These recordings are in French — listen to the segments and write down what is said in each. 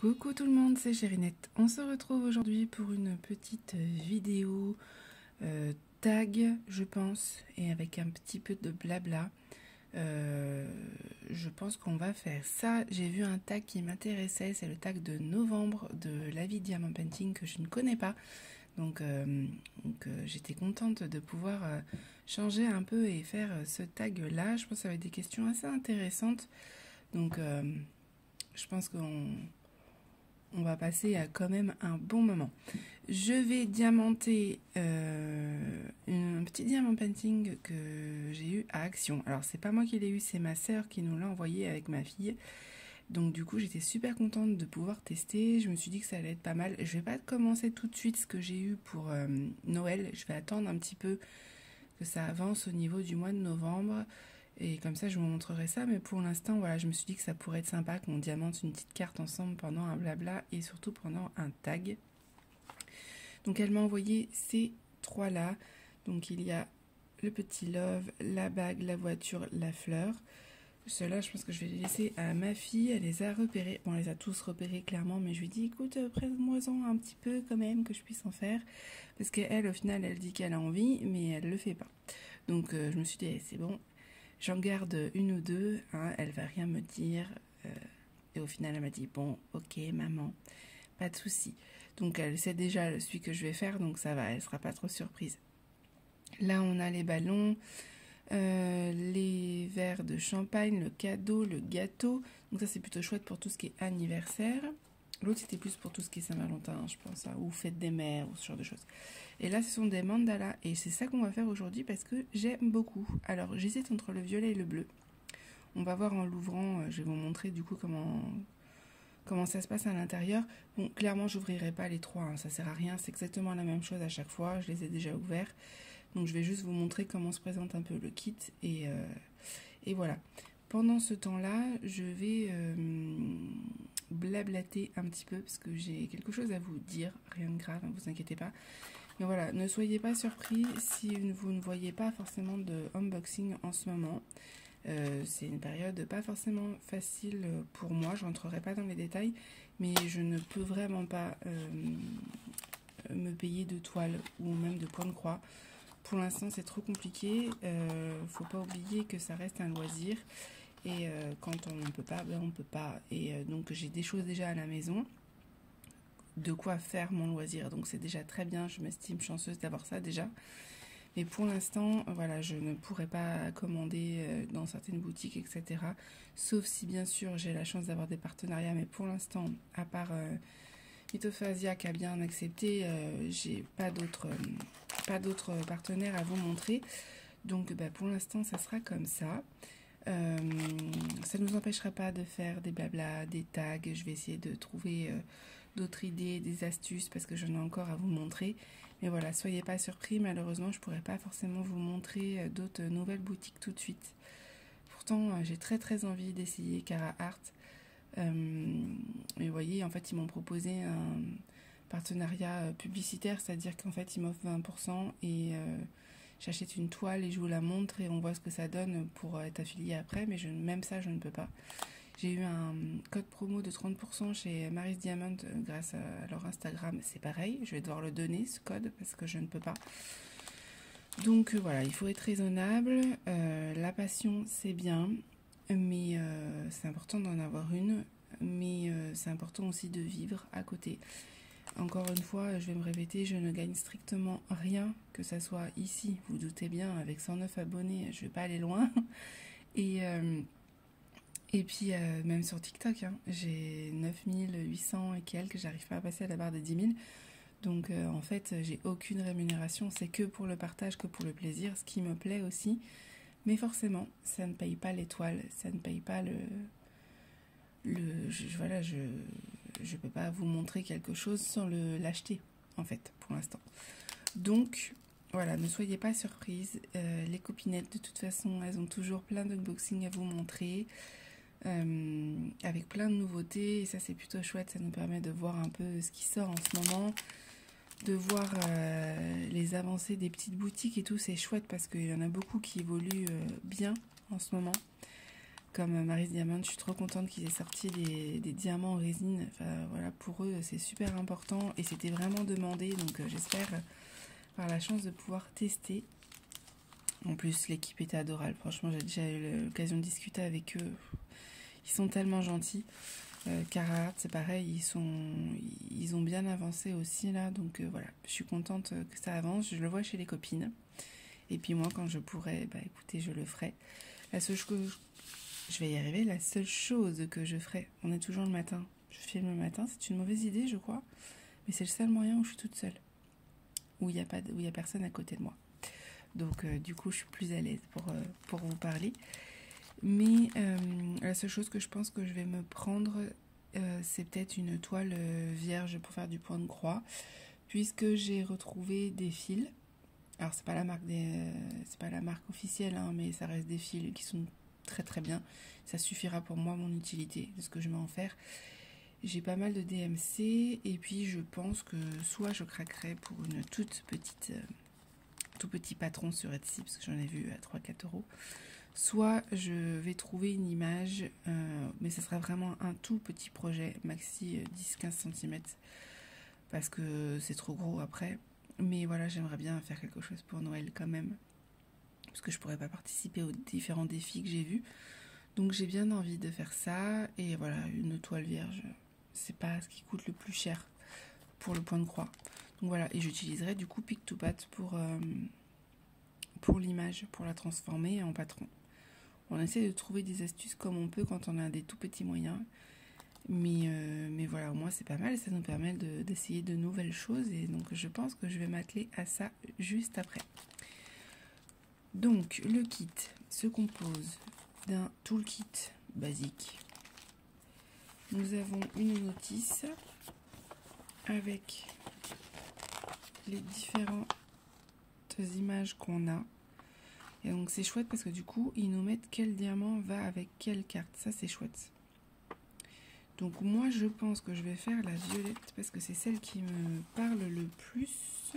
Coucou tout le monde, c'est Chérinette. On se retrouve aujourd'hui pour une petite vidéo tag, je pense, et avec un petit peu de blabla. Je pense qu'on va faire ça. J'ai vu un tag qui m'intéressait, c'est le tag de novembre de La Vie Diamant Painting que je ne connais pas. Donc, j'étais contente de pouvoir changer un peu et faire ce tag là. Je pense que ça va être des questions assez intéressantes. Donc, je pense qu'on va passer à quand même un bon moment. Je vais diamanter un petit diamant painting que j'ai eu à Action. Alors c'est pas moi qui l'ai eu, c'est ma sœur qui nous l'a envoyé avec ma fille. Donc du coup j'étais super contente de pouvoir tester. Je me suis dit que ça allait être pas mal. Je vais pas commencer tout de suite ce que j'ai eu pour Noël. Je vais attendre un petit peu que ça avance au niveau du mois de novembre. Et comme ça, je vous montrerai ça. Mais pour l'instant, voilà, je me suis dit que ça pourrait être sympa qu'on diamante une petite carte ensemble pendant un blabla et surtout pendant un tag. Donc, elle m'a envoyé ces trois-là. Donc, il y a le petit love, la bague, la voiture, la fleur. Ceux-là, je pense que je vais les laisser à ma fille. Elle les a repérés. Bon, elle les a tous repérés clairement, mais je lui ai dit, écoute, prête-moi-en un petit peu quand même, que je puisse en faire. Parce qu'elle, au final, elle dit qu'elle a envie, mais elle le fait pas. Donc, je me suis dit, c'est bon. J'en garde une ou deux, hein, elle va rien me dire. Et au final, elle m'a dit, bon, ok, maman, pas de souci. Donc, elle sait déjà celui que je vais faire, donc ça va, elle sera pas trop surprise. Là, on a les ballons, les verres de champagne, le cadeau, le gâteau. Donc ça, c'est plutôt chouette pour tout ce qui est anniversaire. L'autre, c'était plus pour tout ce qui est Saint-Valentin, je pense, hein, ou fête des mères, ou ce genre de choses. Et là, ce sont des mandalas, et c'est ça qu'on va faire aujourd'hui parce que j'aime beaucoup. Alors, j'hésite entre le violet et le bleu. On va voir en l'ouvrant, je vais vous montrer du coup comment ça se passe à l'intérieur. Bon, clairement, j'ouvrirai pas les trois, hein, ça sert à rien, c'est exactement la même chose à chaque fois, je les ai déjà ouverts. Donc, je vais juste vous montrer comment se présente un peu le kit, et voilà. Pendant ce temps-là, je vais blablater un petit peu parce que j'ai quelque chose à vous dire, rien de grave, ne vous inquiétez pas. Mais voilà, ne soyez pas surpris si vous ne voyez pas forcément de unboxing en ce moment. C'est une période pas forcément facile pour moi, je rentrerai pas dans les détails, mais je ne peux vraiment pas me payer de toile ou même de points de croix. Pour l'instant, c'est trop compliqué. Faut pas oublier que ça reste un loisir. Et quand on ne peut pas, ben on ne peut pas. Et donc, j'ai des choses déjà à la maison. De quoi faire mon loisir. Donc, c'est déjà très bien. Je m'estime chanceuse d'avoir ça déjà. Mais pour l'instant, voilà, je ne pourrais pas commander dans certaines boutiques, etc. Sauf si, bien sûr, j'ai la chance d'avoir des partenariats. Mais pour l'instant, à part Mythophasia qui a bien accepté, j'ai pas d'autres partenaires à vous montrer. Donc, bah, pour l'instant, ça sera comme ça. Ça ne nous empêchera pas de faire des blabla, des tags. Je vais essayer de trouver d'autres idées, des astuces parce que j'en ai encore à vous montrer. Mais voilà, soyez pas surpris. Malheureusement, je pourrais pas forcément vous montrer d'autres nouvelles boutiques tout de suite. Pourtant, j'ai très très envie d'essayer Cara Art. Mais vous voyez, en fait, ils m'ont proposé un partenariat publicitaire, c'est-à-dire qu'en fait, ils m'offrent 20% et j'achète une toile et je vous la montre et on voit ce que ça donne pour être affilié après, mais même ça, je ne peux pas. J'ai eu un code promo de 30% chez Mary's Diamond grâce à leur Instagram. C'est pareil, je vais devoir le donner, ce code, parce que je ne peux pas. Donc voilà, il faut être raisonnable. La passion, c'est bien, mais c'est important d'en avoir une. Mais c'est important aussi de vivre à côté. Encore une fois, je vais me répéter, je ne gagne strictement rien, que ça soit ici, vous doutez bien, avec 109 abonnés, je vais pas aller loin. Et puis, même sur TikTok, hein, j'ai 9800 et quelques, j'arrive pas à passer à la barre des 10 000. Donc, en fait, j'ai aucune rémunération, c'est que pour le partage, que pour le plaisir, ce qui me plaît aussi. Mais forcément, ça ne paye pas l'étoile, ça ne paye pas voilà, je peux pas vous montrer quelque chose sans l'acheter, en fait, pour l'instant. Donc, voilà, ne soyez pas surprises. Les copinettes, de toute façon, elles ont toujours plein d'unboxings à vous montrer, avec plein de nouveautés. Et ça, c'est plutôt chouette. Ça nous permet de voir un peu ce qui sort en ce moment, de voir les avancées des petites boutiques et tout. C'est chouette parce qu'il y en a beaucoup qui évoluent bien en ce moment. comme Mary's Diamond, je suis trop contente qu'ils aient sorti des diamants en résine. Enfin, voilà, pour eux, c'est super important et c'était vraiment demandé. Donc, j'espère avoir la chance de pouvoir tester. En plus, l'équipe était adorable. Franchement, j'ai déjà eu l'occasion de discuter avec eux. Ils sont tellement gentils. Carhartt, c'est pareil, ils ont bien avancé aussi là. Donc, voilà, je suis contente que ça avance. Je le vois chez les copines. Et puis moi, quand je pourrai, bah écoutez, je le ferai. La seule chose, je vais y arriver, la seule chose que je ferai, on est toujours le matin, je filme le matin, c'est une mauvaise idée je crois, mais c'est le seul moyen où je suis toute seule, où il y a personne à côté de moi. Donc du coup je suis plus à l'aise pour vous parler. Mais la seule chose que je pense que je vais me prendre, c'est peut-être une toile vierge pour faire du point de croix, puisque j'ai retrouvé des fils. Alors c'est pas la marque officielle, hein, mais ça reste des fils qui sont très très bien. Ça suffira pour moi, mon utilité, de ce que je vais en faire. J'ai pas mal de DMC et puis je pense que soit je craquerai pour une tout petit patron sur Etsy, parce que j'en ai vu à 3-4 euros. Soit je vais trouver une image, mais ce sera vraiment un tout petit projet, maxi 10-15 cm, parce que c'est trop gros après. Mais voilà, j'aimerais bien faire quelque chose pour Noël quand même, parce que je pourrais pas participer aux différents défis que j'ai vus. Donc j'ai bien envie de faire ça. Et voilà, une toile vierge, c'est pas ce qui coûte le plus cher pour le point de croix. Donc voilà, et j'utiliserai du coup Pic-to-Pat pour l'image, pour la transformer en patron. On essaie de trouver des astuces comme on peut quand on a des tout petits moyens. Mais voilà, au moins c'est pas mal, ça nous permet d'essayer de nouvelles choses. Et donc je pense que je vais m'atteler à ça juste après. Donc le kit se compose d'un toolkit basique. Nous avons une notice avec les différentes images qu'on a. Et donc c'est chouette parce que du coup, ils nous mettent quel diamant va avec quelle carte. Ça c'est chouette. Donc moi je pense que je vais faire la violette parce que c'est celle qui me parle le plus.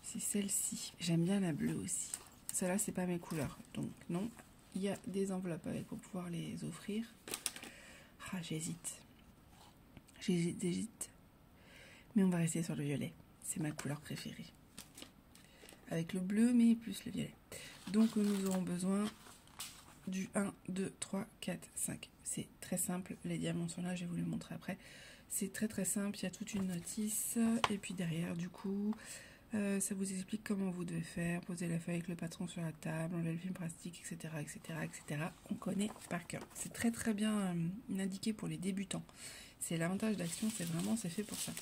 C'est celle-ci. J'aime bien la bleue aussi. Celle-là c'est pas mes couleurs. Donc non. Il y a des enveloppes avec pour pouvoir les offrir. Ah j'hésite. J'hésite. Mais on va rester sur le violet. C'est ma couleur préférée. Avec le bleu mais plus le violet. Donc nous aurons besoin du 1, 2, 3, 4, 5. C'est très simple, les diamants sont là, je vais vous les montrer après. C'est très très simple, il y a toute une notice. Et puis derrière, du coup, ça vous explique comment vous devez faire. Poser la feuille avec le patron sur la table, enlever le film plastique, etc. etc., etc. On connaît par cœur. C'est très très bien indiqué pour les débutants. C'est l'avantage d'Action, c'est fait pour ça.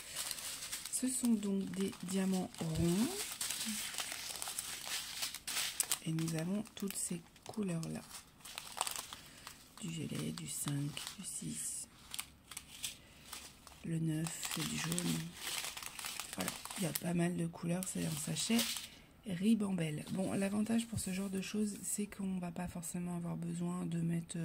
Ce sont donc des diamants ronds. Et nous avons toutes ces couleurs-là. Du violet, du 5, du 6, le 9 et du jaune. Voilà, il y a pas mal de couleurs, c'est un sachet Ribambelle. Bon, l'avantage pour ce genre de choses, c'est qu'on va pas forcément avoir besoin de mettre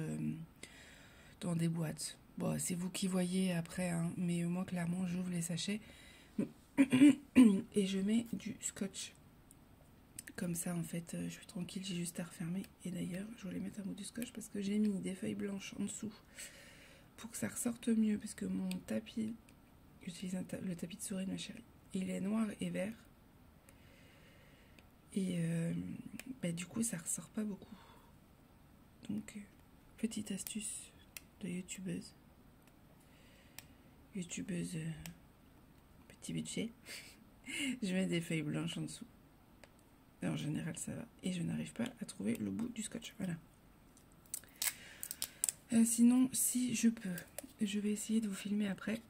dans des boîtes. Bon, c'est vous qui voyez après, hein, mais moi, clairement, j'ouvre les sachets et je mets du scotch. Comme ça, en fait, je suis tranquille, j'ai juste à refermer. Et d'ailleurs, je voulais mettre un bout du scotch parce que j'ai mis des feuilles blanches en dessous pour que ça ressorte mieux. Parce que mon tapis, j'utilise le tapis de souris de ma chérie, il est noir et vert. Et du coup, ça ressort pas beaucoup. Donc, petite astuce de youtubeuse. Petit budget. Je mets des feuilles blanches en dessous. Et en général, ça va. Et je n'arrive pas à trouver le bout du scotch. Voilà. Sinon, si je peux, je vais essayer de vous filmer après.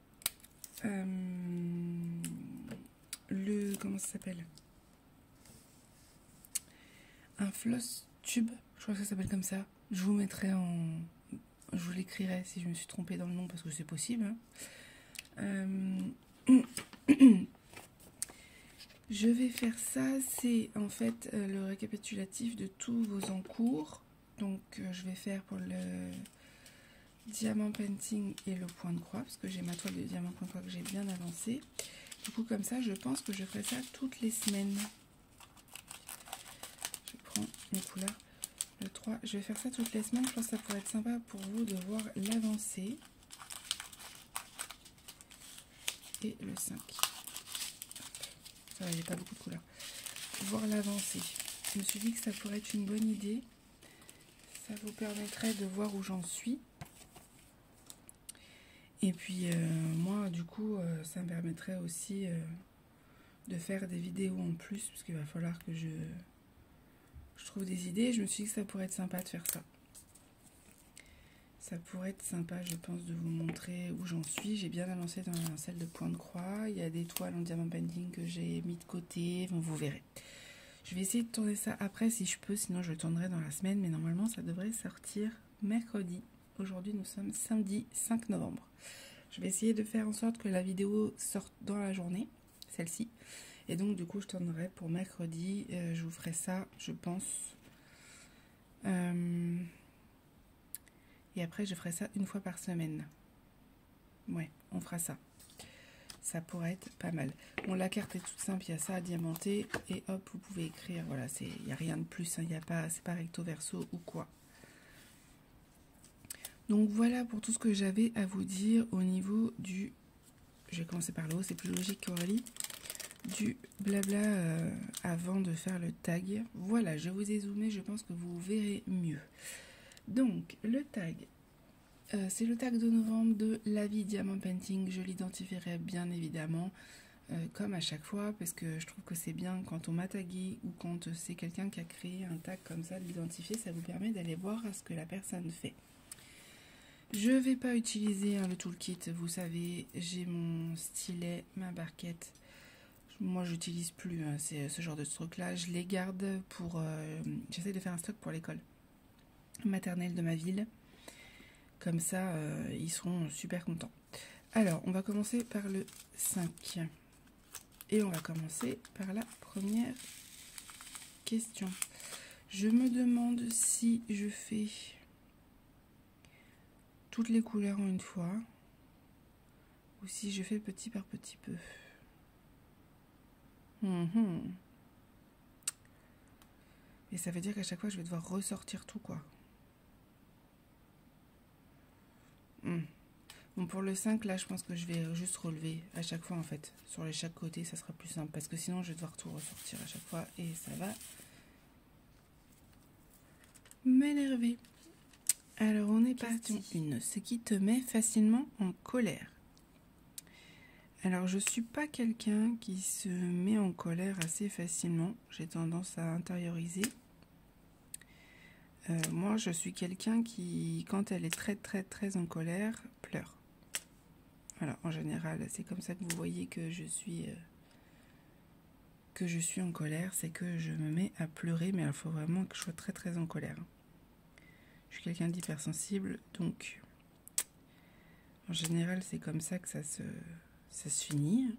Comment ça s'appelle? Un floss tube. Je crois que ça s'appelle comme ça. Je vous mettrai je vous l'écrirai si je me suis trompée dans le nom parce que c'est possible. Hein. Je vais faire ça, c'est en fait le récapitulatif de tous vos encours. Donc je vais faire pour le diamant painting et le point de croix, parce que j'ai ma toile de diamant point de croix que j'ai bien avancée. Du coup comme ça, je pense que je ferai ça toutes les semaines. Je prends mes couleurs. Le 3, je vais faire ça toutes les semaines. Je pense que ça pourrait être sympa pour vous de voir l'avancée. Et le 5. Ça va, il n'y a pas beaucoup de couleurs. Voir l'avancée. Je me suis dit que ça pourrait être une bonne idée. Ça vous permettrait de voir où j'en suis. Et puis moi, du coup, ça me permettrait aussi de faire des vidéos en plus, parce qu'il va falloir que je trouve des idées. Je me suis dit que ça pourrait être sympa de faire ça. Ça pourrait être sympa, je pense, de vous montrer où j'en suis. J'ai bien avancé dans celle de point de croix. Il y a des toiles en diamant painting que j'ai mis de côté. Bon, vous verrez. Je vais essayer de tourner ça après si je peux, sinon je le tournerai dans la semaine. Mais normalement, ça devrait sortir mercredi. Aujourd'hui, nous sommes samedi 5 novembre. Je vais essayer de faire en sorte que la vidéo sorte dans la journée, celle-ci. Et donc, du coup, je tournerai pour mercredi. Je vous ferai ça, je pense. Et après, je ferai ça une fois par semaine. Ouais, on fera ça. Ça pourrait être pas mal. Bon, la carte est toute simple, il y a ça à diamanter. Et hop, vous pouvez écrire. Voilà, il n'y a rien de plus. Hein, c'est pas recto verso ou quoi. Donc voilà pour tout ce que j'avais à vous dire au niveau du... Je vais commencer par le haut, c'est plus logique qu'Aurélie. Du blabla avant de faire le tag. Voilà, je vous ai zoomé, je pense que vous verrez mieux. Donc, le tag, c'est le tag de novembre de La Vie Diamant Painting. Je l'identifierai bien évidemment, comme à chaque fois, parce que je trouve que c'est bien quand on m'a tagué ou quand c'est quelqu'un qui a créé un tag comme ça, de l'identifier, ça vous permet d'aller voir ce que la personne fait. Je ne vais pas utiliser le toolkit, vous savez, j'ai mon stylet, ma barquette. Moi, j'utilise plus ce genre de truc-là. Je les garde pour... j'essaie de faire un stock pour l'école maternelle de ma ville. Comme ça, ils seront super contents. Alors, on va commencer par le 5. Et on va commencer par la première question. Je me demande si je fais toutes les couleurs en une fois ou si je fais petit par petit peu. Et ça veut dire qu'à chaque fois, je vais devoir ressortir tout, quoi. Bon, pour le 5, là, je pense que je vais juste relever à chaque fois, en fait. Sur les chaque côté, ça sera plus simple. Parce que sinon, je vais devoir tout ressortir à chaque fois. Et ça va m'énerver. Alors, on est parti. Ce qui te met facilement en colère. Alors, je suis pas quelqu'un qui se met en colère assez facilement. J'ai tendance à intérioriser. Moi, je suis quelqu'un qui, quand elle est très en colère, pleure. Voilà, en général, c'est comme ça que vous voyez que je suis en colère, c'est que je me mets à pleurer, mais il faut vraiment que je sois très en colère. Je suis quelqu'un d'hypersensible, donc en général, c'est comme ça que ça se finit.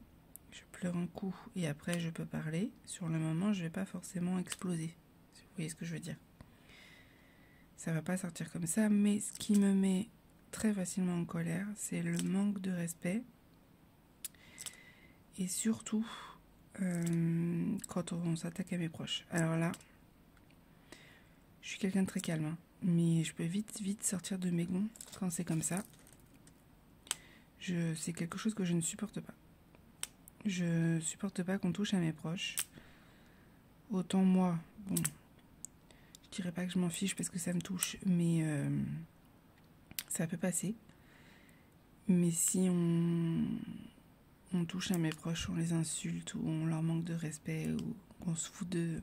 Je pleure un coup et après, je peux parler. Sur le moment, je vais pas forcément exploser. Vous voyez ce que je veux dire? Ça va pas sortir comme ça, mais ce qui me met très facilement en colère, c'est le manque de respect. Et surtout, quand on s'attaque à mes proches. Alors là, je suis quelqu'un de très calme, hein, mais je peux vite sortir de mes gonds quand c'est comme ça. C'est quelque chose que je ne supporte pas. Je supporte pas qu'on touche à mes proches. Autant moi, bon, je dirais pas que je m'en fiche parce que ça me touche, mais ça peut passer. Mais si on touche à mes proches, on les insulte ou on leur manque de respect ou qu'on se fout de...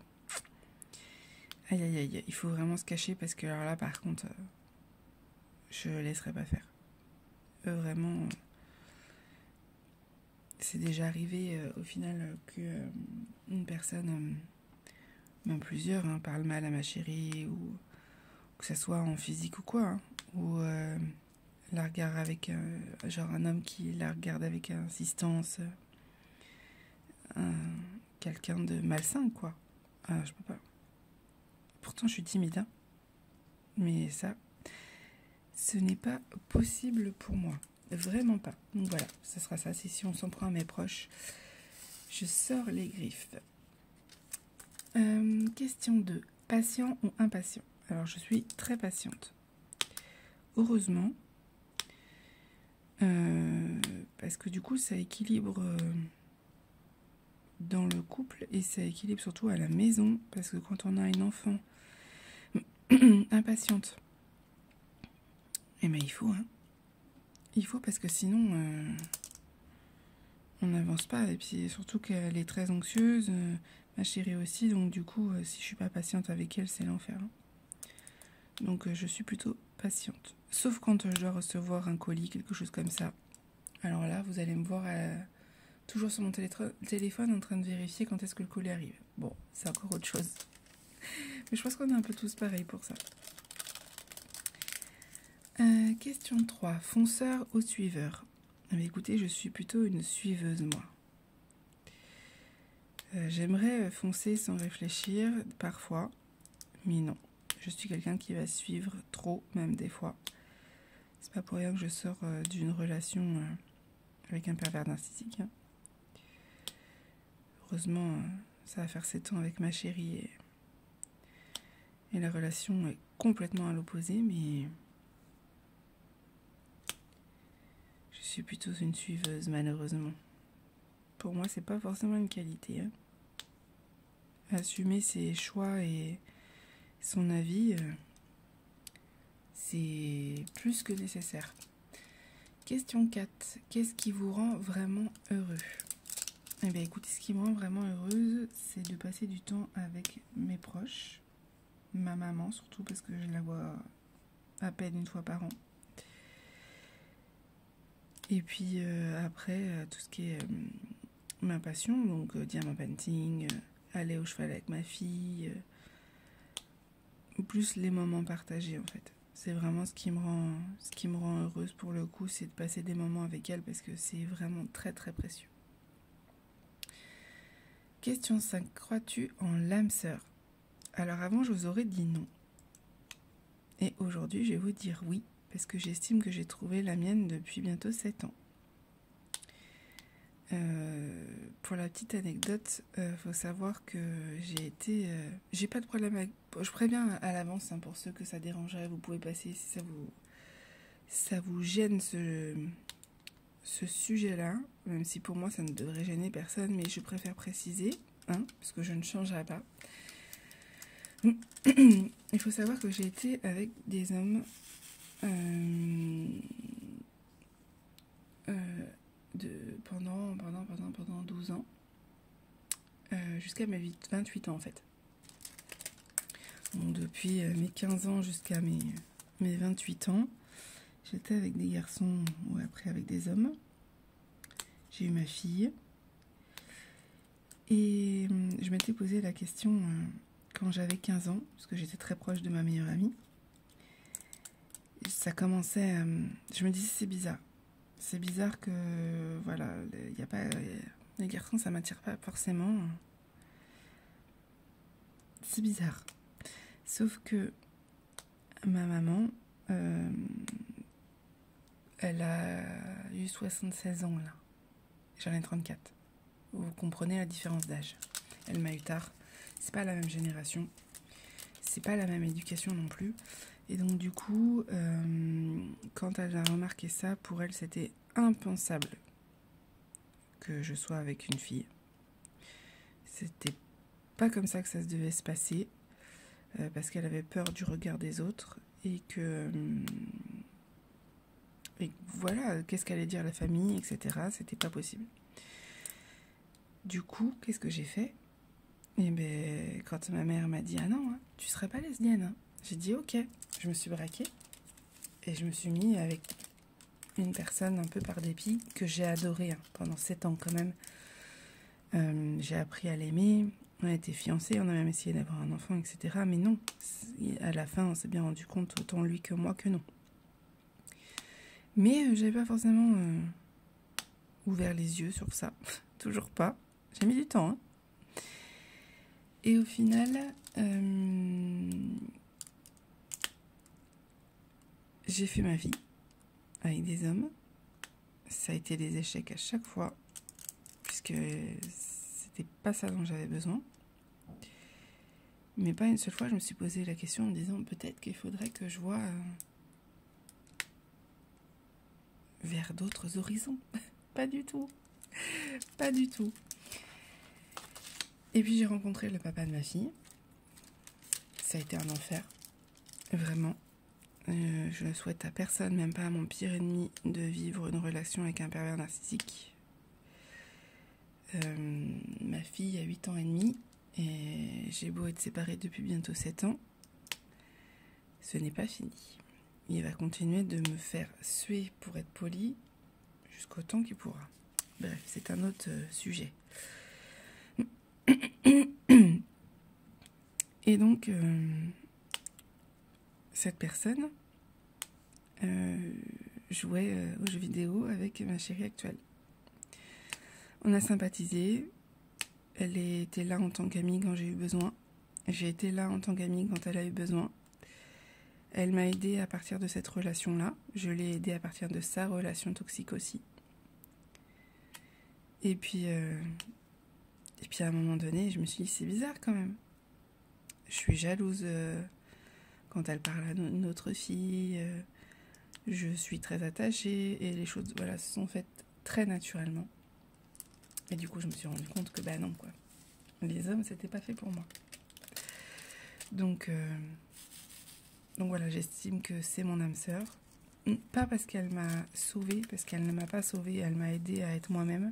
Aïe, il faut vraiment se cacher parce que alors là, par contre, je laisserai pas faire. Vraiment, c'est déjà arrivé au final que une personne, même plusieurs, parle mal à ma chérie ou que ça soit en physique ou quoi, ou la regarde avec genre un homme qui la regarde avec insistance, quelqu'un de malsain, quoi. Je peux pas. Pourtant, je suis timide, hein. Mais ça, ce n'est pas possible pour moi. Vraiment pas. Donc voilà, ce sera ça. Si on s'en prend à mes proches, je sors les griffes. Question 2. Patient ou impatient? Alors, je suis très patiente. Heureusement, parce que du coup, ça équilibre dans le couple et ça équilibre surtout à la maison, parce que quand on a une enfant impatiente, eh ben il faut, hein. Il faut parce que sinon, on n'avance pas. Et puis surtout qu'elle est très anxieuse, ma chérie aussi, donc du coup, si je suis pas patiente avec elle, c'est l'enfer. Hein. Donc je suis plutôt patiente. Sauf quand je dois recevoir un colis, quelque chose comme ça. Alors là, vous allez me voir toujours sur mon téléphone en train de vérifier quand est-ce que le colis arrive. Bon, c'est encore autre chose. Mais je pense qu'on est un peu tous pareils pour ça. Question 3. Fonceur ou suiveur? Mais écoutez, je suis plutôt une suiveuse, moi. J'aimerais foncer sans réfléchir, parfois, mais non. Je suis quelqu'un qui va suivre trop, même des fois. C'est pas pour rien que je sors d'une relation avec un pervers narcissique. Hein. Heureusement, ça va faire 7 ans avec ma chérie et la relation est complètement à l'opposé, mais je suis plutôt une suiveuse, malheureusement. Pour moi, c'est pas forcément une qualité. Hein. Assumer ses choix et son avis, c'est plus que nécessaire. Question 4. Qu'est-ce qui vous rend vraiment heureux? Eh bien, écoutez, ce qui me rend vraiment heureuse, c'est de passer du temps avec mes proches, ma maman surtout, parce que je la vois à peine une fois par an. Et puis après, tout ce qui est ma passion, donc diamant painting, aller au cheval avec ma fille, plus les moments partagés en fait. C'est vraiment ce qui me rend heureuse pour le coup, c'est de passer des moments avec elle parce que c'est vraiment très très précieux. Question 5. Crois-tu en l'âme sœur? Alors avant, je vous aurais dit non. Et aujourd'hui, je vais vous dire oui, parce que j'estime que j'ai trouvé la mienne depuis bientôt 7 ans. Pour la petite anecdote, faut savoir que j'ai pas de problème avec... Je préviens à l'avance, hein, pour ceux que ça dérangerait, vous pouvez passer si ça vous gêne ce sujet-là, même si pour moi ça ne devrait gêner personne, mais je préfère préciser, hein, parce que je ne changerai pas. Il faut savoir que j'ai été avec des hommes pendant 12 ans, jusqu'à mes 28 ans en fait. Donc depuis mes 15 ans jusqu'à mes 28 ans, j'étais avec des garçons ou après avec des hommes. J'ai eu ma fille. Et je m'étais posé la question quand j'avais 15 ans, parce que j'étais très proche de ma meilleure amie. Et ça commençait... je me disais c'est bizarre. C'est bizarre que, voilà, y a pas, les garçons, ça m'attire pas forcément. C'est bizarre. Sauf que ma maman, elle a eu 76 ans, là. J'en ai 34. Vous comprenez la différence d'âge. Elle m'a eu tard. C'est pas la même génération. C'est pas la même éducation non plus. Et donc du coup, quand elle a remarqué ça, pour elle, c'était impensable que je sois avec une fille. C'était pas comme ça que ça devait se passer, parce qu'elle avait peur du regard des autres et que voilà, qu'est-ce qu'allait dire la famille, etc. C'était pas possible. Du coup, qu'est-ce que j'ai fait? Et ben, quand ma mère m'a dit « Ah non, hein, tu serais pas lesbienne hein », j'ai dit « Ok ». Je me suis braquée et je me suis mis avec une personne un peu par dépit que j'ai adorée hein, pendant 7 ans quand même. J'ai appris à l'aimer, on a été fiancés, on a même essayé d'avoir un enfant, etc. Mais non, à la fin, on s'est bien rendu compte, autant lui que moi, que non. Mais j'avais pas forcément ouvert les yeux sur ça, toujours pas. J'ai mis du temps. Hein. Et au final, j'ai fait ma vie avec des hommes. Ça a été des échecs à chaque fois, puisque c'était pas ça dont j'avais besoin. Mais pas une seule fois, je me suis posé la question en me disant peut-être qu'il faudrait que je voie vers d'autres horizons. Pas du tout. Pas du tout. Et puis j'ai rencontré le papa de ma fille. Ça a été un enfer. Vraiment. Je ne souhaite à personne, même pas à mon pire ennemi, de vivre une relation avec un pervers narcissique. Ma fille a 8 ans et demi et j'ai beau être séparée depuis bientôt 7 ans, ce n'est pas fini. Il va continuer de me faire suer pour être poli jusqu'au temps qu'il pourra. Bref, c'est un autre sujet. Et donc, cette personne jouait aux jeux vidéo avec ma chérie actuelle. On a sympathisé. Elle était là en tant qu'amie quand j'ai eu besoin. J'ai été là en tant qu'amie quand elle a eu besoin. Elle m'a aidée à partir de cette relation-là. Je l'ai aidée à partir de sa relation toxique aussi. Et puis à un moment donné, je me suis dit, c'est bizarre quand même. Je suis jalouse quand elle parle à notre fille. Je suis très attachée et les choses se sont faites très naturellement. Et du coup, je me suis rendu compte que non, quoi. Les hommes, c'était pas fait pour moi. Donc voilà, j'estime que c'est mon âme sœur. Pas parce qu'elle m'a sauvée, parce qu'elle ne m'a pas sauvée, elle m'a aidée à être moi-même.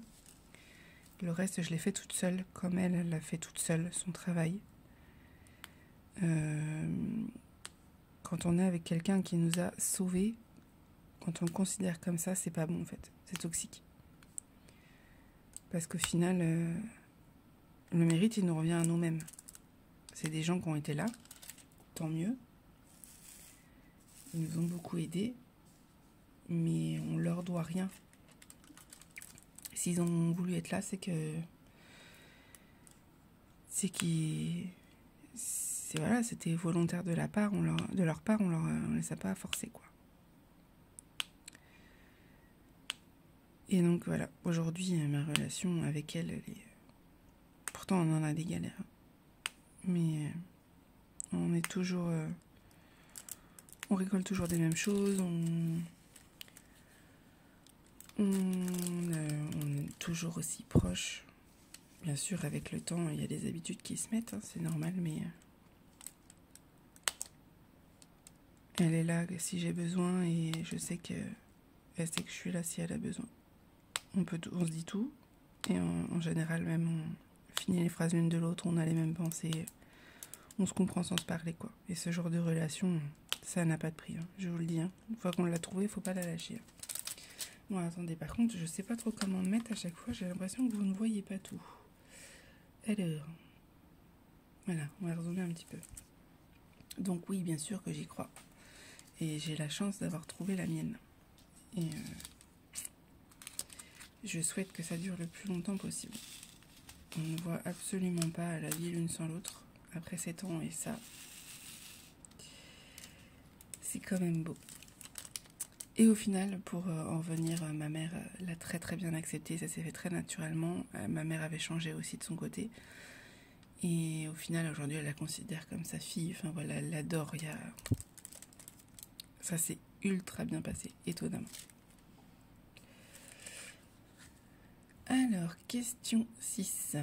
Le reste, je l'ai fait toute seule, comme elle l'a fait toute seule, son travail. Quand on est avec quelqu'un qui nous a sauvés, quand on le considère comme ça, c'est pas bon en fait, c'est toxique. Parce qu'au final, le mérite, il nous revient à nous-mêmes. C'est des gens qui ont été là, tant mieux. Ils nous ont beaucoup aidés, mais on leur doit rien. S'ils ont voulu être là, c'était volontaire de leur part, on les a pas forcés, quoi. Et donc voilà, aujourd'hui, ma relation avec elle, est... Pourtant, on en a des galères. Mais on est toujours... on rigole toujours des mêmes choses, on est toujours aussi proches. Bien sûr, avec le temps, il y a des habitudes qui se mettent, c'est normal, mais... Elle est là si j'ai besoin et je sais qu'elle sait que je suis là si elle a besoin. On se dit tout et en général même on finit les phrases l'une de l'autre, on a les mêmes pensées, on se comprend sans se parler, quoi. Et ce genre de relation, ça n'a pas de prix, je vous le dis. Une fois qu'on l'a trouvée, il faut pas la lâcher. Bon, attendez, par contre, je sais pas trop comment me mettre à chaque fois, j'ai l'impression que vous ne voyez pas tout. Alors, voilà, on va raisonner un petit peu. Donc oui, bien sûr que j'y crois. Et j'ai la chance d'avoir trouvé la mienne. Et je souhaite que ça dure le plus longtemps possible. On ne voit absolument pas la vie l'une sans l'autre après 7 ans, et ça, c'est quand même beau. Et au final, pour en revenir, ma mère l'a très très bien accepté, ça s'est fait très naturellement. Ma mère avait changé aussi de son côté. Et au final, aujourd'hui, elle la considère comme sa fille. Enfin voilà, elle l'adore. Ça s'est ultra bien passé, étonnamment. Alors, question 6.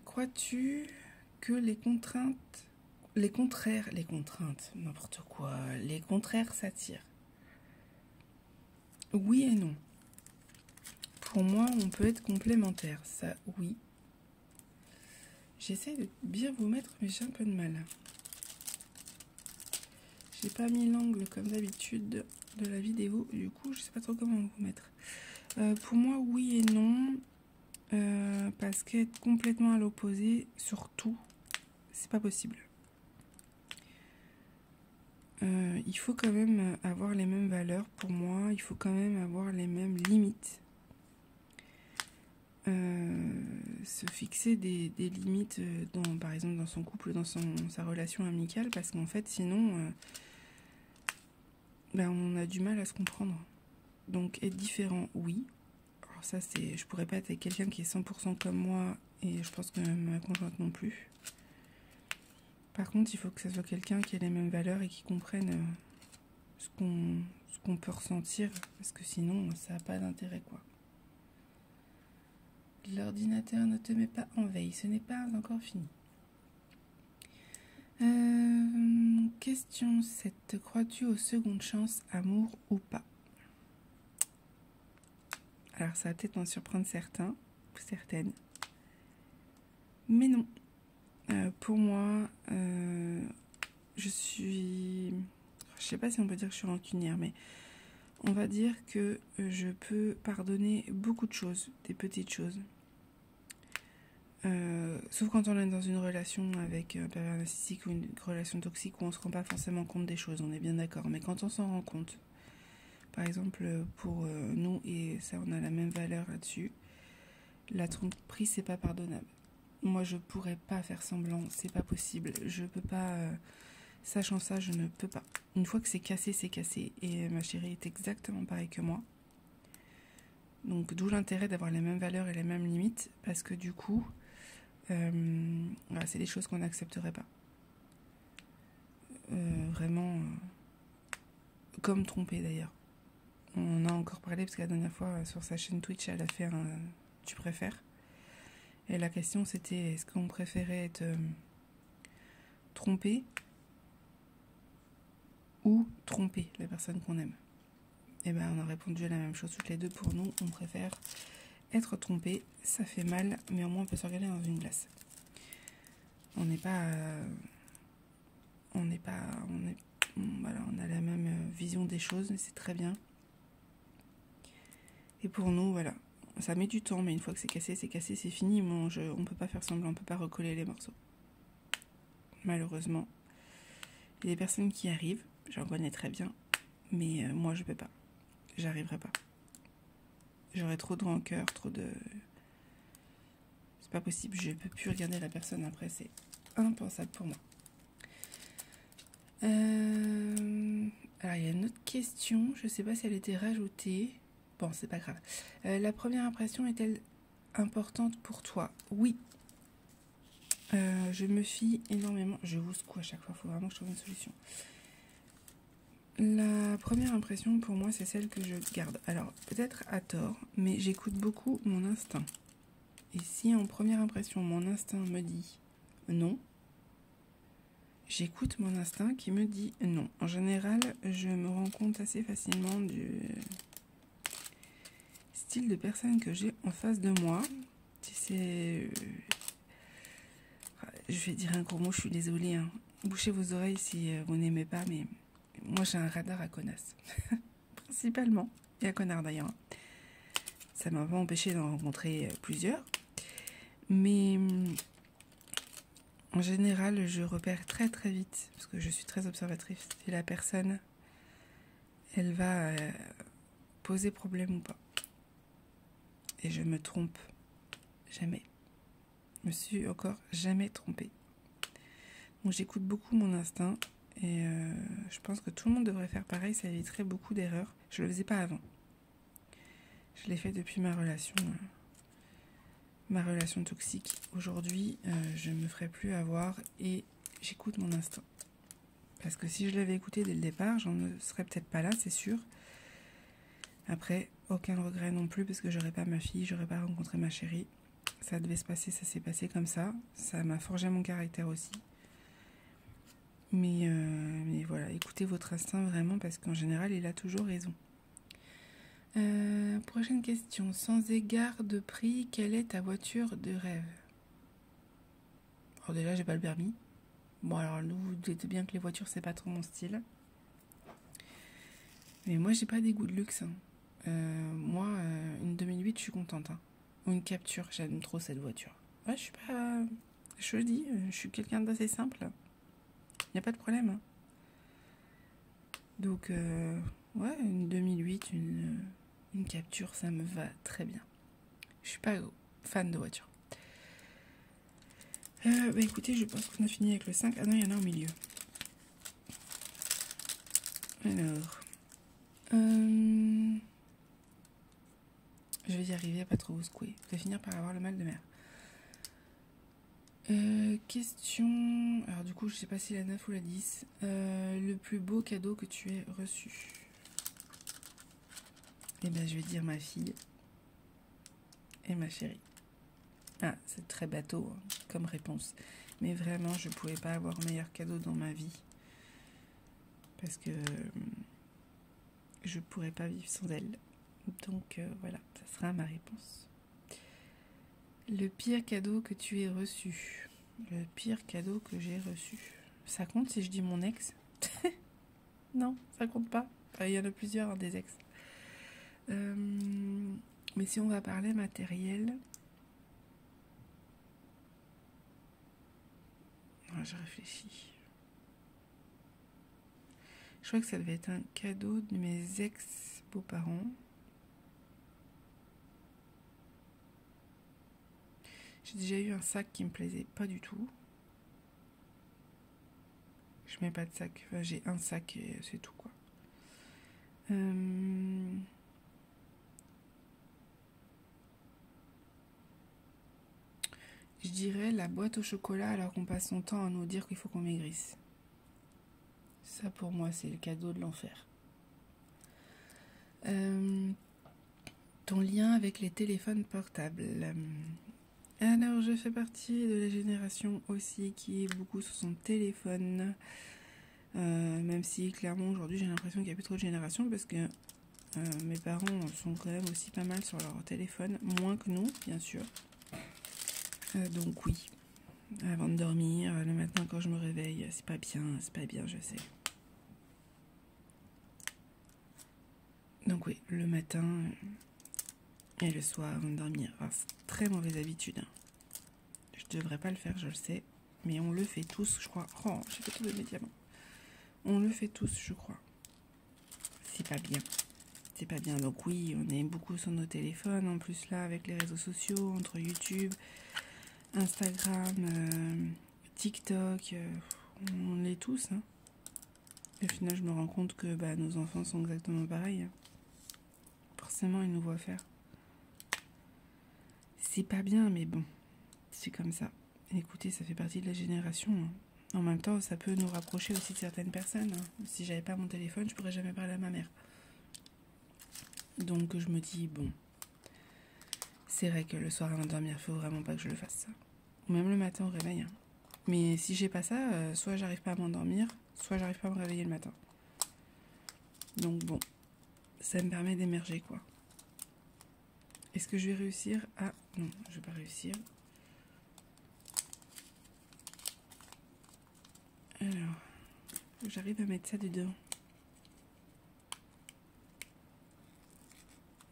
Crois-tu que les contraires s'attirent? Oui et non. Pour moi, on peut être complémentaires, ça oui. J'essaie de bien vous mettre, mais j'ai un peu de mal. J'ai pas mis l'angle comme d'habitude de la vidéo, du coup je sais pas trop comment vous mettre. Pour moi, oui et non, parce qu'être complètement à l'opposé, surtout, c'est pas possible. Il faut quand même avoir les mêmes valeurs pour moi, il faut quand même avoir les mêmes limites. Se fixer des limites, par exemple dans son couple, dans sa relation amicale, parce qu'en fait sinon on a du mal à se comprendre. Donc être différent, oui. Alors ça, je pourrais pas être avec quelqu'un qui est 100% comme moi, et je pense que ma conjointe non plus. Par contre, il faut que ce soit quelqu'un qui ait les mêmes valeurs et qui comprenne ce qu'on peut ressentir, parce que sinon, ça n'a pas d'intérêt, quoi. L'ordinateur ne te met pas en veille, ce n'est pas encore fini. Question 7. Crois-tu aux secondes chances, amour ou pas? Alors ça va peut-être en surprendre certains ou certaines. Mais non. Pour moi, je sais pas si on peut dire que je suis rancunière, mais on va dire que je peux pardonner beaucoup de choses, des petites choses. Sauf quand on est dans une relation avec un pervers narcissique ou une relation toxique où on se rend pas forcément compte des choses, on est bien d'accord. Mais quand on s'en rend compte, par exemple pour nous, et ça on a la même valeur là-dessus, la tromperie c'est pas pardonnable. Moi je pourrais pas faire semblant, c'est pas possible. Je peux pas, sachant ça, je ne peux pas. Une fois que c'est cassé, c'est cassé. Et ma chérie est exactement pareille que moi. Donc d'où l'intérêt d'avoir les mêmes valeurs et les mêmes limites, parce que du coup, voilà, c'est des choses qu'on n'accepterait pas. Vraiment, comme tromper d'ailleurs. On en a encore parlé parce que la dernière fois sur sa chaîne Twitch, elle a fait un tu préfères. Et la question c'était est-ce qu'on préférait être trompé ou tromper la personne qu'on aime. Et ben on a répondu à la même chose toutes les deux. Pour nous, on préfère être trompé, ça fait mal, mais au moins on peut se regarder dans une glace. Voilà, on a la même vision des choses, c'est très bien. Et pour nous, voilà, ça met du temps, mais une fois que c'est cassé, c'est fini. On peut pas faire semblant, on peut pas recoller les morceaux. Malheureusement, il y a des personnes qui arrivent, j'en connais très bien, mais moi je peux pas, j'arriverai pas. J'aurais trop de rancœur, c'est pas possible, je peux plus regarder la personne après, c'est impensable pour moi. Alors il y a une autre question, je sais pas si elle a été rajoutée. Bon, c'est pas grave. La première impression est-elle importante pour toi? Oui. Je me fie énormément. Je vous secoue à chaque fois, il faut vraiment que je trouve une solution. La première impression pour moi, c'est celle que je garde. Alors, peut-être à tort, mais j'écoute beaucoup mon instinct. Et si en première impression, mon instinct me dit non, j'écoute mon instinct qui me dit non. En général, je me rends compte assez facilement du style de personne que j'ai en face de moi. Si c'est... Je vais dire un gros mot, je suis désolée. Hein. Bouchez vos oreilles si vous n'aimez pas, mais moi j'ai un radar à connasse. Principalement. Et à connard d'ailleurs. Ça m'a pas empêché d'en rencontrer plusieurs. Mais en général, je repère très très vite, parce que je suis très observatrice, si la personne, elle va poser problème ou pas. Et je me trompe jamais. Je me suis encore jamais trompée. Donc j'écoute beaucoup mon instinct et je pense que tout le monde devrait faire pareil, ça éviterait beaucoup d'erreurs. Je le faisais pas avant. Je l'ai fait depuis ma relation toxique. Aujourd'hui, je me ferai plus avoir et j'écoute mon instinct. Parce que si je l'avais écouté dès le départ, j'en ne serais peut-être pas là, c'est sûr. Après, aucun regret non plus, parce que j'aurais pas ma fille, j'aurais pas rencontré ma chérie. Ça devait se passer, ça s'est passé comme ça. Ça m'a forgé mon caractère aussi. Mais voilà, écoutez votre instinct vraiment, parce qu'en général, il a toujours raison. Prochaine question. Sans égard de prix, quelle est ta voiture de rêve? Alors déjà, j'ai pas le permis. Bon, alors vous dites bien que les voitures, c'est pas trop mon style. Mais moi, j'ai pas des goûts de luxe. Hein. Moi, une 2008, je suis contente. Hein. Ou une Capture, j'aime trop cette voiture. Ouais, je suis pas... Je le dis, je suis quelqu'un d'assez simple. Il n'y a pas de problème. Hein. Donc, ouais, une 2008, une Capture, ça me va très bien. Je suis pas fan de voiture. Bah écoutez, je pense qu'on a fini avec le 5. Ah non, il y en a au milieu. Alors... je vais y arriver à pas trop vous secouer. Je vais finir par avoir le mal de mer. Question. Alors du coup, je sais pas si la 9 ou la 10. Le plus beau cadeau que tu aies reçu. Eh bien, je vais dire ma fille et ma chérie. Ah, c'est très bateau hein, comme réponse. Mais vraiment, je pouvais pas avoir meilleur cadeau dans ma vie. Parce que je pourrais pas vivre sans elle. Donc voilà, ça sera ma réponse. Le pire cadeau que tu aies reçu. Le pire cadeau que j'ai reçu. Ça compte si je dis mon ex? Non, ça compte pas. Il y en a plusieurs, hein, des ex. Mais si on va parler matériel... je réfléchis. Je crois que ça devait être un cadeau de mes ex-beaux-parents. J'ai déjà eu un sac qui me plaisait pas du tout. Je mets pas de sac. Enfin, j'ai un sac et c'est tout, quoi. Je dirais la boîte au chocolat alors qu'on passe son temps à nous dire qu'il faut qu'on maigrisse. Ça, pour moi, c'est le cadeau de l'enfer. Ton lien avec les téléphones portables. Alors, je fais partie de la génération aussi qui est beaucoup sur son téléphone. Même si, clairement, aujourd'hui, j'ai l'impression qu'il n'y a plus trop de génération parce que mes parents sont quand même aussi pas mal sur leur téléphone. Moins que nous, bien sûr. Donc oui, avant de dormir, le matin quand je me réveille, c'est pas bien, je sais. Donc oui, le matin et le soir avant de dormir. Alors, c'est très mauvaise habitude. Je devrais pas le faire, je le sais. Mais on le fait tous, je crois. Oh, j'ai fait tout de mes diamants. On le fait tous, je crois. C'est pas bien. C'est pas bien. Donc oui, on est beaucoup sur nos téléphones. En plus là, avec les réseaux sociaux, entre YouTube, Instagram, TikTok, on l'est tous. Hein. Et au final, je me rends compte que nos enfants sont exactement pareils. Forcément, ils nous voient faire. C'est pas bien, mais bon, c'est comme ça. Écoutez, ça fait partie de la génération. Hein. En même temps, ça peut nous rapprocher aussi de certaines personnes. Hein. Si j'avais pas mon téléphone, je pourrais jamais parler à ma mère. Donc je me dis, bon, c'est vrai que le soir avant de dormir, il faut vraiment pas que je le fasse. Ou même le matin au réveil. Hein. Mais si j'ai pas ça, soit j'arrive pas à m'endormir, soit j'arrive pas à me réveiller le matin. Donc bon, ça me permet d'émerger, quoi. Est-ce que je vais réussir à... Non, je vais pas réussir. Alors, j'arrive à mettre ça dedans.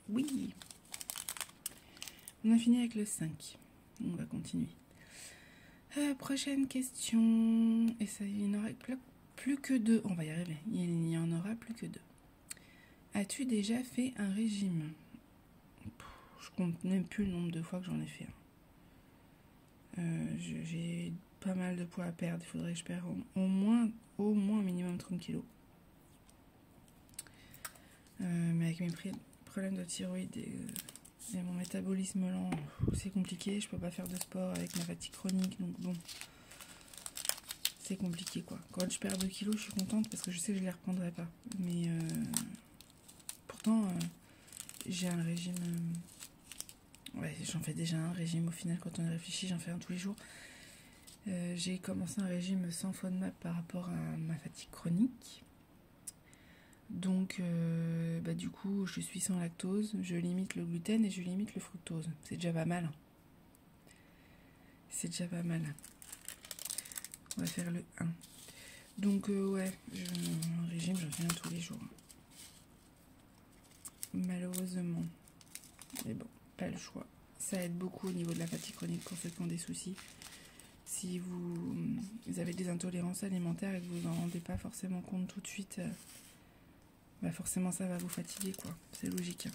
Oui. On a fini avec le 5. On va continuer. Prochaine question. Et ça, il n'y en aura plus que 2. On va y arriver. Il n'y en aura plus que 2. As-tu déjà fait un régime? Je compte même plus le nombre de fois que j'en ai fait. J'ai pas mal de poids à perdre. Il faudrait que je perde au moins minimum 30 kilos. Mais avec mes problèmes de thyroïde et mon métabolisme lent, c'est compliqué. Je peux pas faire de sport avec ma fatigue chronique. Donc bon, c'est compliqué, quoi. Quand je perds 2 kilos, je suis contente parce que je sais que je les reprendrai pas. Mais pourtant, j'ai un régime... ouais, j'en fais déjà un régime au final. Quand on y réfléchit, j'en fais un tous les jours. J'ai commencé un régime sans FODMAP par rapport à ma fatigue chronique. Donc, du coup, je suis sans lactose, je limite le gluten et je limite le fructose. C'est déjà pas mal. C'est déjà pas mal. On va faire le 1. Donc, ouais, un régime, j'en fais un tous les jours. Malheureusement. Mais bon, pas le choix. Ça aide beaucoup au niveau de la fatigue chronique pour ceux qui ont des soucis. Si vous avez des intolérances alimentaires et que vous n'en rendez pas forcément compte tout de suite, forcément ça va vous fatiguer, quoi. C'est logique.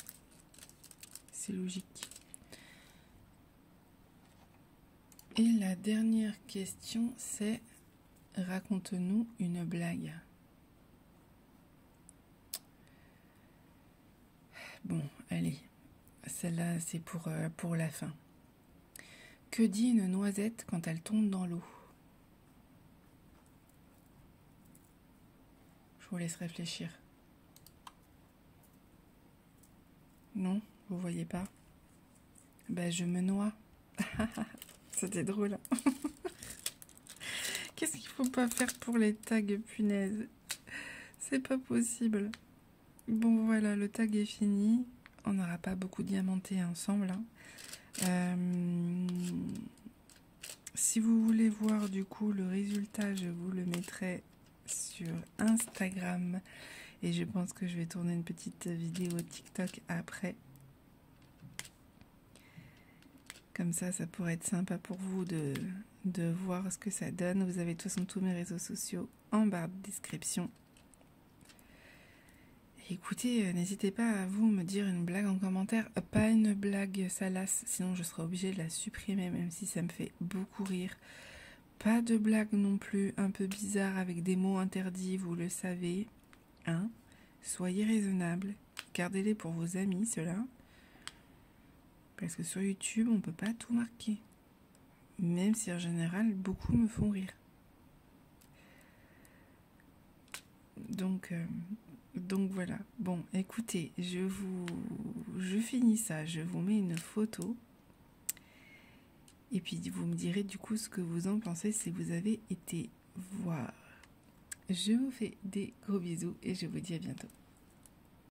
C'est logique. Et la dernière question, c'est raconte-nous une blague. Bon, allez. Celle-là, c'est pour la fin. Que dit une noisette quand elle tombe dans l'eau? Je vous laisse réfléchir. Non, vous voyez pas? Ben, je me noie. C'était drôle. Qu'est-ce qu'il faut pas faire pour les tags, punaise? C'est pas possible. Bon, voilà, le tag est fini. On n'aura pas beaucoup diamanté ensemble. Si vous voulez voir du coup le résultat, je vous le mettrai sur Instagram. Et je pense que je vais tourner une petite vidéo TikTok après. Comme ça pourrait être sympa pour vous de voir ce que ça donne. Vous avez de toute façon tous mes réseaux sociaux en barre de description. Et écoutez, n'hésitez pas à vous me dire une blague en commentaire. Pas une blague salace, sinon je serai obligée de la supprimer, même si ça me fait beaucoup rire. Pas de blague non plus un peu bizarre avec des mots interdits, vous le savez. Hein? Soyez raisonnable. Gardez-les pour vos amis, ceux-là. Parce que sur YouTube, on ne peut pas tout marquer. Même si en général, beaucoup me font rire. Donc voilà. Bon, écoutez, je finis ça. Je vous mets une photo. Et puis vous me direz du coup ce que vous en pensez si vous avez été voir. Je vous fais des gros bisous et je vous dis à bientôt.